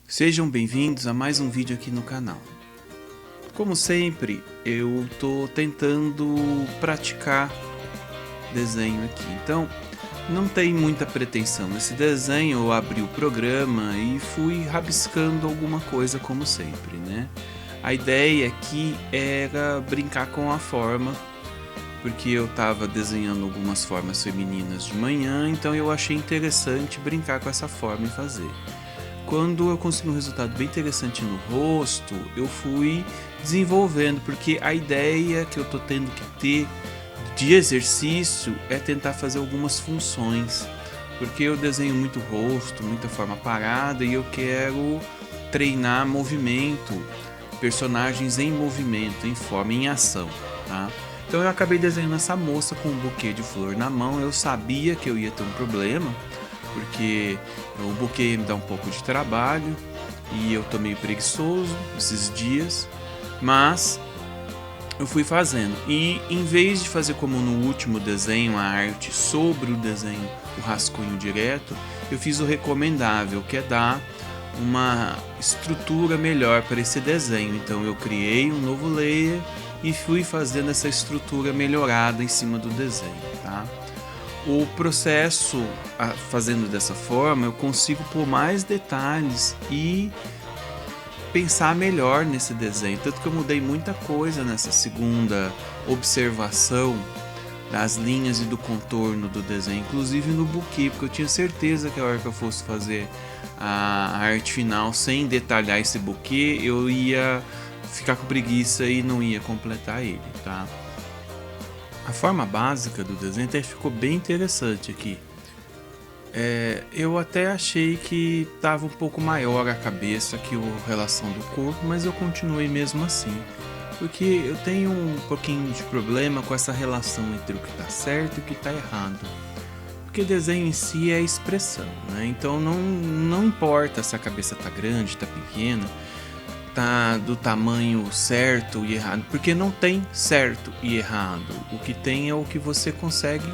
Sejam bem-vindos a mais um vídeo aqui no canal. Como sempre, eu tô tentando praticar desenho aqui, então não tem muita pretensão nesse desenho. Eu abri o programa e fui rabiscando alguma coisa como sempre, né? A ideia aqui era brincar com a forma, porque eu estava desenhando algumas formas femininas de manhã, então eu achei interessante brincar com essa forma e fazer. Quando eu consegui um resultado bem interessante no rosto, eu fui desenvolvendo, porque a ideia que eu tô tendo que ter de exercício é tentar fazer algumas funções, porque eu desenho muito rosto, muita forma parada, e eu quero treinar movimento, personagens em movimento, em forma, em ação, tá? Então eu acabei desenhando essa moça com um buquê de flor na mão. Eu sabia que eu ia ter um problema, porque o buquê me dá um pouco de trabalho e eu tô meio preguiçoso esses dias, mas eu fui fazendo. E em vez de fazer como no último desenho, a arte sobre o desenho, o rascunho direto, eu fiz o recomendável, que é dar uma estrutura melhor para esse desenho. Então eu criei um novo layer e fui fazendo essa estrutura melhorada em cima do desenho, tá? O processo, fazendo dessa forma, eu consigo pôr mais detalhes e pensar melhor nesse desenho. Tanto que eu mudei muita coisa nessa segunda observação das linhas e do contorno do desenho, inclusive no buquê, porque eu tinha certeza que a hora que eu fosse fazer a arte final sem detalhar esse buquê, eu ia ficar com preguiça e não ia completar ele, tá? A forma básica do desenho até ficou bem interessante aqui. Eu até achei que estava um pouco maior a cabeça que a relação do corpo, mas eu continuei mesmo assim, porque eu tenho um pouquinho de problema com essa relação entre o que está certo e o que está errado. Porque desenho em si é expressão, né? Então não importa se a cabeça está grande, está pequena, tá do tamanho certo e errado, porque não tem certo e errado. O que tem é o que você consegue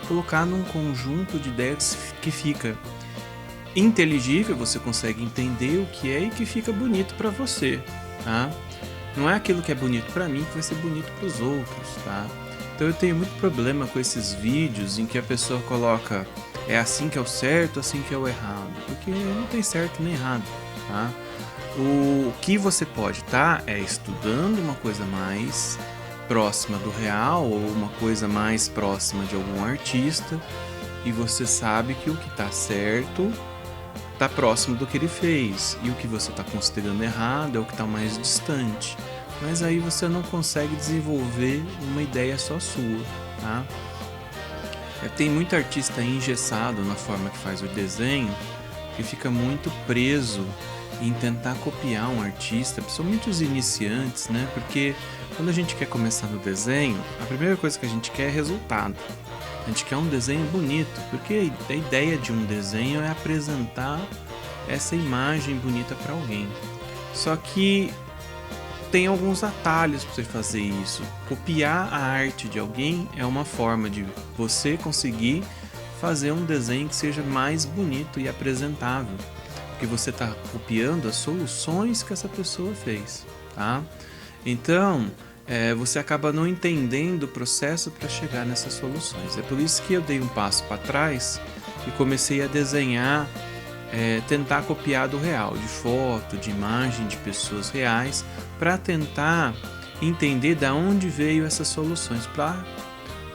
colocar num conjunto de ideias que fica inteligível, você consegue entender o que é e que fica bonito para você, tá? Não é aquilo que é bonito para mim que vai ser bonito para os outros, tá? Então eu tenho muito problema com esses vídeos em que a pessoa coloca é assim que é o certo, assim que é o errado, porque não tem certo nem errado, tá? O que você pode estar é estudando uma coisa mais próxima do real ou uma coisa mais próxima de algum artista, e você sabe que o que está certo está próximo do que ele fez, e o que você está considerando errado é o que está mais distante. Mas aí você não consegue desenvolver uma ideia só sua, tá? Tem muito artista engessado na forma que faz o desenho, que fica muito preso em tentar copiar um artista, principalmente os iniciantes, né? Porque quando a gente quer começar no desenho, a primeira coisa que a gente quer é resultado. A gente quer um desenho bonito, porque a ideia de um desenho é apresentar essa imagem bonita para alguém. Só que tem alguns atalhos para você fazer isso. Copiar a arte de alguém é uma forma de você conseguir fazer um desenho que seja mais bonito e apresentável, porque você está copiando as soluções que essa pessoa fez, tá? Então, você acaba não entendendo o processo para chegar nessas soluções. É por isso que eu dei um passo para trás e comecei a desenhar, tentar copiar do real, de foto, de imagem de pessoas reais, para tentar entender da onde veio essas soluções,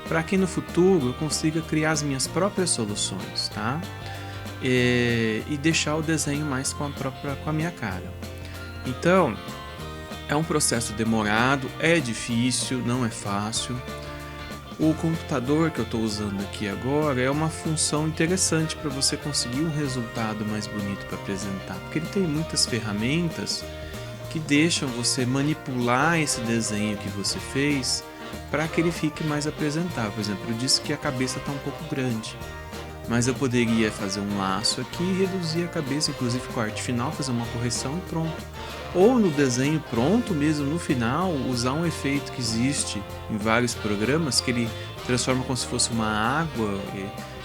para que no futuro eu consiga criar as minhas próprias soluções, tá? E deixar o desenho mais com a minha cara. Então é um processo demorado, é difícil, não é fácil. O computador que eu estou usando aqui agora é uma função interessante para você conseguir um resultado mais bonito para apresentar, porque ele tem muitas ferramentas que deixam você manipular esse desenho que você fez para que ele fique mais apresentável. Por exemplo, eu disse que a cabeça está um pouco grande, mas eu poderia fazer um laço aqui e reduzir a cabeça, inclusive com a arte final, fazer uma correção e pronto. Ou no desenho pronto mesmo, no final, usar um efeito que existe em vários programas, que ele transforma como se fosse uma água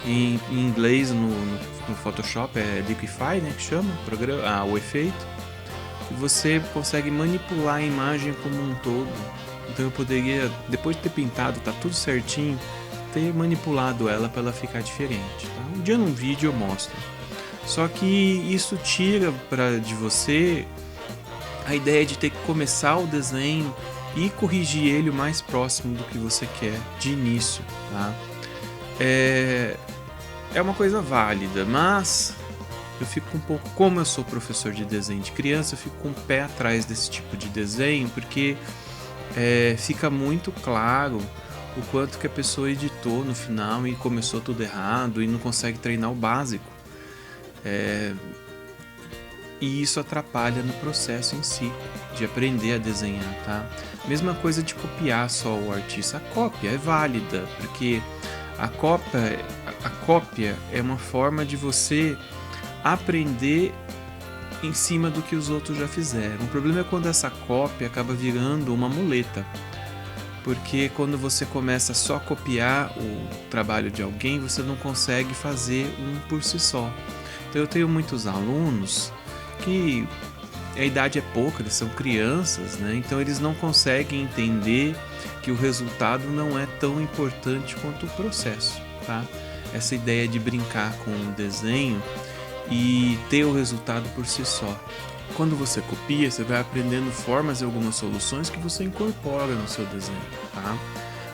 Em inglês, no Photoshop, é Liquify, né, que chama o efeito. E você consegue manipular a imagem como um todo. Então eu poderia, depois de ter pintado, tá tudo certinho, ter manipulado ela para ela ficar diferente. Tá? Um dia num vídeo eu mostro. Só que isso tira de você a ideia de ter que começar o desenho e corrigir ele o mais próximo do que você quer de início. Tá? É uma coisa válida, mas eu fico um pouco, como eu sou professor de desenho de criança, eu fico com o pé atrás desse tipo de desenho, porque fica muito claro o quanto que a pessoa editou no final e começou tudo errado e não consegue treinar o básico. E isso atrapalha no processo em si, de aprender a desenhar, tá? Mesma coisa de copiar só o artista. A cópia é válida, porque a cópia é uma forma de você aprender em cima do que os outros já fizeram. O problema é quando essa cópia acaba virando uma muleta, porque quando você começa só a copiar o trabalho de alguém, você não consegue fazer um por si só. Então eu tenho muitos alunos que a idade é pouca, eles são crianças, né? Então eles não conseguem entender que o resultado não é tão importante quanto o processo, tá? Essa ideia de brincar com o desenho e ter o resultado por si só. Quando você copia, você vai aprendendo formas e algumas soluções que você incorpora no seu desenho, tá?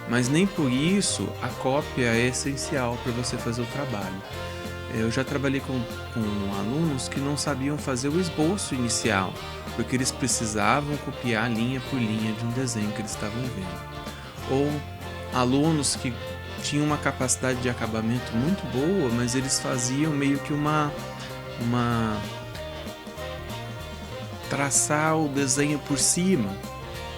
Mas nem por isso a cópia é essencial para você fazer o trabalho. Eu já trabalhei com alunos que não sabiam fazer o esboço inicial, porque eles precisavam copiar linha por linha de um desenho que eles estavam vendo. Ou alunos que tinham uma capacidade de acabamento muito boa, mas eles faziam meio que traçar o desenho por cima,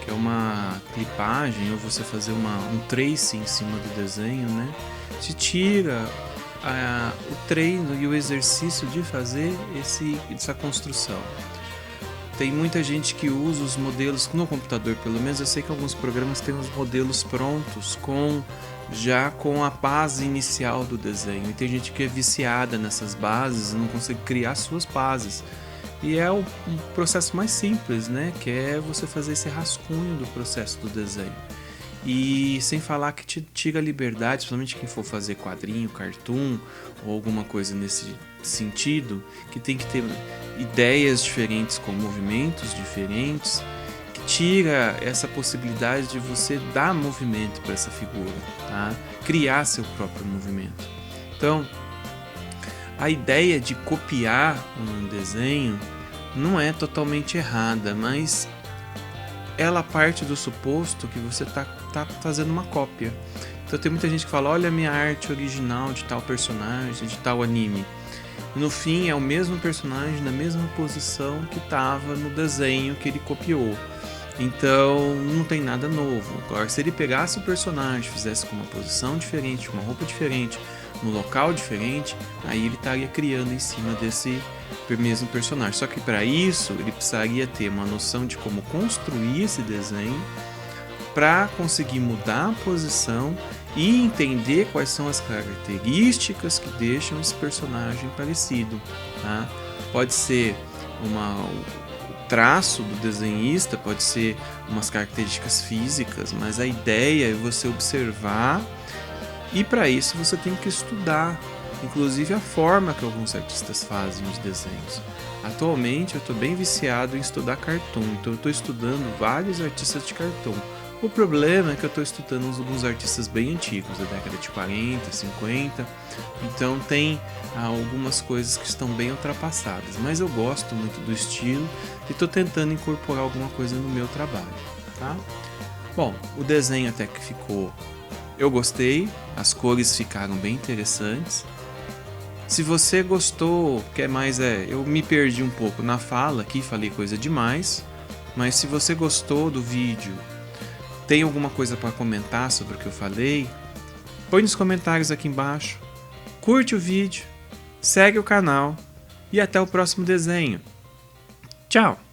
que é uma clipagem, ou você fazer um tracing em cima do desenho, né? Te tira o treino e o exercício de fazer essa construção. Tem muita gente que usa os modelos no computador, pelo menos eu sei que alguns programas têm os modelos prontos já com a base inicial do desenho, e tem gente que é viciada nessas bases e não consegue criar suas bases. E é um processo mais simples, né? Que é você fazer esse rascunho do processo do desenho. E sem falar que te tira a liberdade, principalmente quem for fazer quadrinho, cartoon ou alguma coisa nesse sentido, que tem que ter ideias diferentes com movimentos diferentes, que tira essa possibilidade de você dar movimento para essa figura, tá? Criar seu próprio movimento. Então, a ideia de copiar um desenho não é totalmente errada, mas ela parte do suposto que você tá fazendo uma cópia. Então tem muita gente que fala, olha a minha arte original de tal personagem, de tal anime. E no fim é o mesmo personagem na mesma posição que estava no desenho que ele copiou. Então não tem nada novo. Agora, se ele pegasse o personagem, fizesse com uma posição diferente, uma roupa diferente, no local diferente, aí ele estaria criando em cima desse mesmo personagem. Só que para isso ele precisaria ter uma noção de como construir esse desenho para conseguir mudar a posição e entender quais são as características que deixam esse personagem parecido, tá? Pode ser o traço do desenhista, pode ser umas características físicas, mas a ideia é você observar, e para isso você tem que estudar, inclusive a forma que alguns artistas fazem os desenhos. Atualmente eu estou bem viciado em estudar cartoon, então eu estou estudando vários artistas de cartoon. O problema é que eu estou estudando alguns artistas bem antigos, da década de 40, 50, então tem algumas coisas que estão bem ultrapassadas, mas eu gosto muito do estilo e estou tentando incorporar alguma coisa no meu trabalho, tá? Bom, o desenho até que ficou, eu gostei, as cores ficaram bem interessantes. Se você gostou, quer mais eu me perdi um pouco na fala aqui, falei coisa demais, mas se você gostou do vídeo, tem alguma coisa para comentar sobre o que eu falei, põe nos comentários aqui embaixo, curte o vídeo, segue o canal e até o próximo desenho. Tchau!